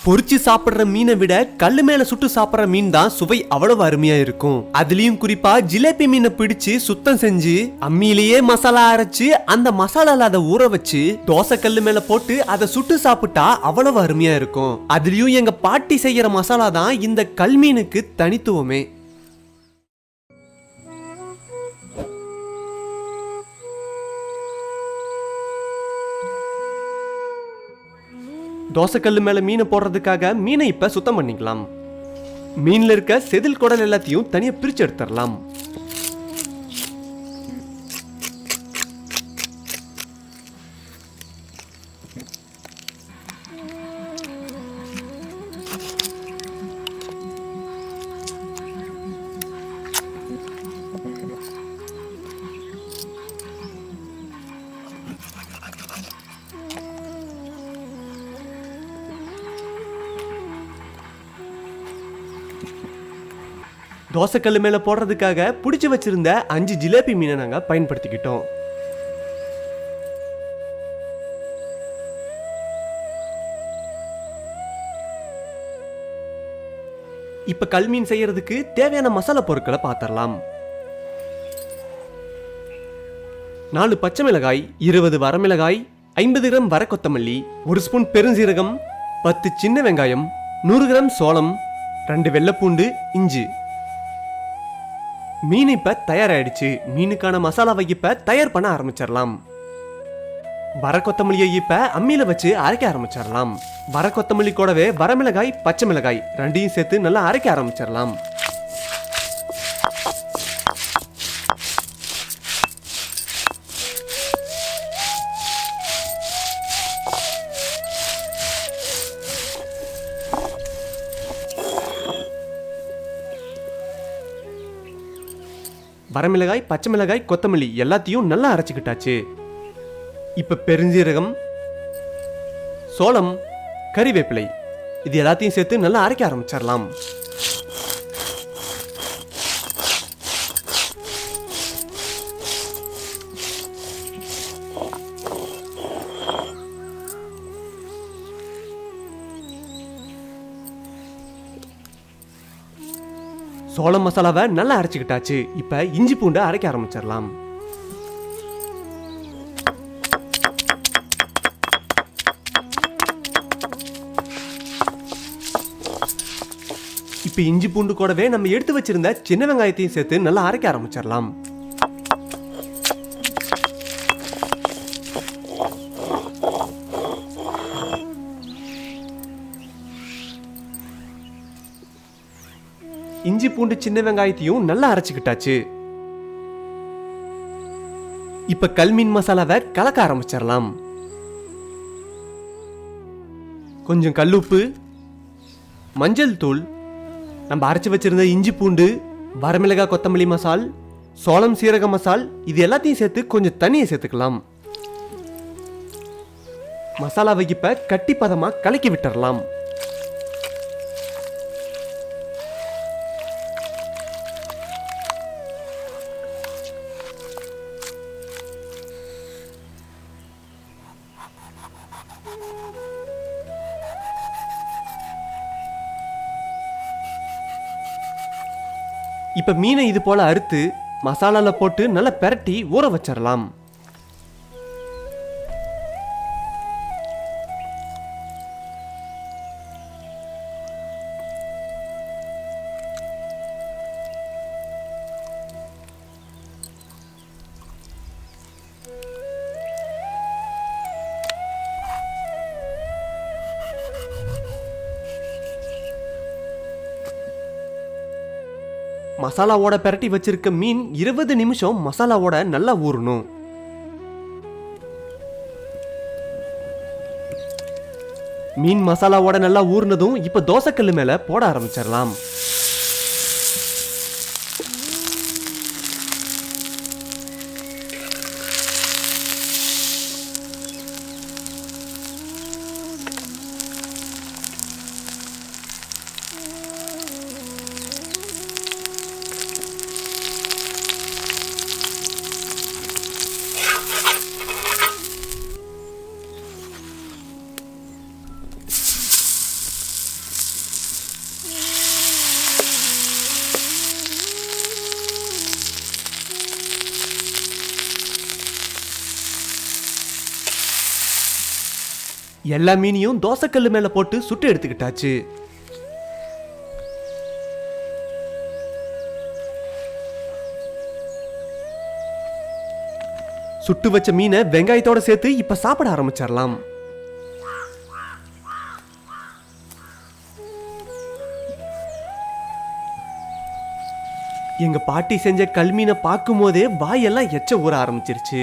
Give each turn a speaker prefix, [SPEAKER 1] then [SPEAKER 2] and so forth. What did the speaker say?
[SPEAKER 1] பொரிச்சு சாப்பிடுற மீனை விட கல்லு மேல சுட்டு சாப்பிடுற மீன் தான் சுவை அவ்வளவு அருமையா இருக்கும். அதுலயும் குறிப்பா ஜிலேபி மீனை பிடிச்சு சுத்தம் செஞ்சு அம்மியிலேயே மசாலா அரைச்சு அந்த மசாலால அதை ஊற வச்சு தோசை கல்லு மேல போட்டு அதை சுட்டு சாப்பிட்டா அவ்வளவு அருமையா இருக்கும். அதுலயும் எங்க பாட்டி செய்யற மசாலா தான் இந்த கல் மீனுக்கு தனித்துவமே. தோசைக்கல்லு மேல மீனை போடுறதுக்காக மீனை இப்ப சுத்தம் பண்ணிக்கலாம். மீன்ல இருக்க செதில் குடல் எல்லாத்தையும் தனியா பிரிச்சு எடுத்துடலாம். தோசைக்கல்லு மேல போடுறதுக்காக பிடிச்சு வச்சிருந்த 5 ஜிலேபி மீனை நாங்க பயன்படுத்திக்கிட்டோம். இப்ப கல் மீன் செய்யறதுக்கு தேவையான மசாலா பொருட்களை பார்த்தரலாம். 4 பச்சை மிளகாய், 20 வரமிளகாய், 50 கிராம் வர கொத்தமல்லி, 1 ஸ்பூன் பெருஞ்சீரகம், 10 சின்ன வெங்காயம், 100 கிராம் சோளம், 2 வெள்ளைப்பூண்டு, இஞ்சி. மீன் இப்ப தயாராயிடுச்சு. மீனுக்கான மசாலாவை இப்ப தயார் பண்ண ஆரம்பிச்சிடலாம். வர கொத்தமல்லியை இப்ப அம்மியில வச்சு அரைக்க ஆரம்பிச்சிடலாம். வர கொத்தமல்லி கூடவே வரமிளகாய், பச்சை மிளகாய் ரெண்டையும் சேர்த்து நல்லா அரைக்க ஆரம்பிச்சிடலாம். வரமிளகாய், பச்சை மிளகாய், கொத்தமல்லி எல்லாத்தையும் நல்லா அரைச்சுக்கிட்டாச்சு. இப்ப பெருஞ்சீரகம், சோளம், கறிவேப்பிலை இது எல்லாத்தையும் சேர்த்து நல்லா அரைக்க ஆரம்பிச்சிடலாம். சோளம் மசாலாவை நல்லா அரைச்சுக்கிட்டாச்சு. இப்ப இஞ்சி பூண்டை அரைக்க ஆரம்பிச்சிடலாம். இப்ப இஞ்சி பூண்டு கூடவே நம்ம எடுத்து வச்சிருந்த சின்ன வெங்காயத்தையும் சேர்த்து நல்லா அரைக்க ஆரம்பிச்சிடலாம். இஞ்சி பூண்டு சின்ன வெங்காயத்தையும் நல்லா அரைச்சுக்கிட்டாச்சு. இப்ப கல்மீன் மசாலாவை கலக்க ஆரம்பிச்சிடலாம். கொஞ்சம் கல்லுப்பு, மஞ்சள் தூள், நம்ம அரைச்சு வச்சிருந்த இஞ்சி பூண்டு, வரமிளகாய், கொத்தமல்லி மசால், சோளம் சீரக மசால் இது எல்லாத்தையும் சேர்த்து கொஞ்சம் தண்ணியை சேர்த்துக்கலாம். மசாலாவை இப்ப கட்டி பதமா கலக்கி விட்டுறலாம். இப்ப மீனை இது போல அறுத்து மசாலால போட்டு நல்லா பெரட்டி ஊற வச்சிடலாம். மசாலாவோட பெரட்டி வச்சிருக்க மீன் 20 நிமிஷம் மசாலாவோட நல்லா ஊறணும். மீன் மசாலாவோட நல்லா ஊறினதும் இப்ப தோசைக்கல்லு மேல போட ஆரம்பிச்சிடலாம். எல்லா மீனையும் தோசைக்கல்லு மேல போட்டு சுட்டு எடுத்துக்கிட்டாச்சு. சுட்டு வச்ச மீனை வெங்காயத்தோட சேர்த்து இப்ப சாப்பிட ஆரம்பிச்சிடலாம். எங்க பாட்டி செஞ்ச கல்மீனை பார்க்கும் போதே வாயெல்லாம் எச்ச ஊற ஆரம்பிச்சிருச்சு.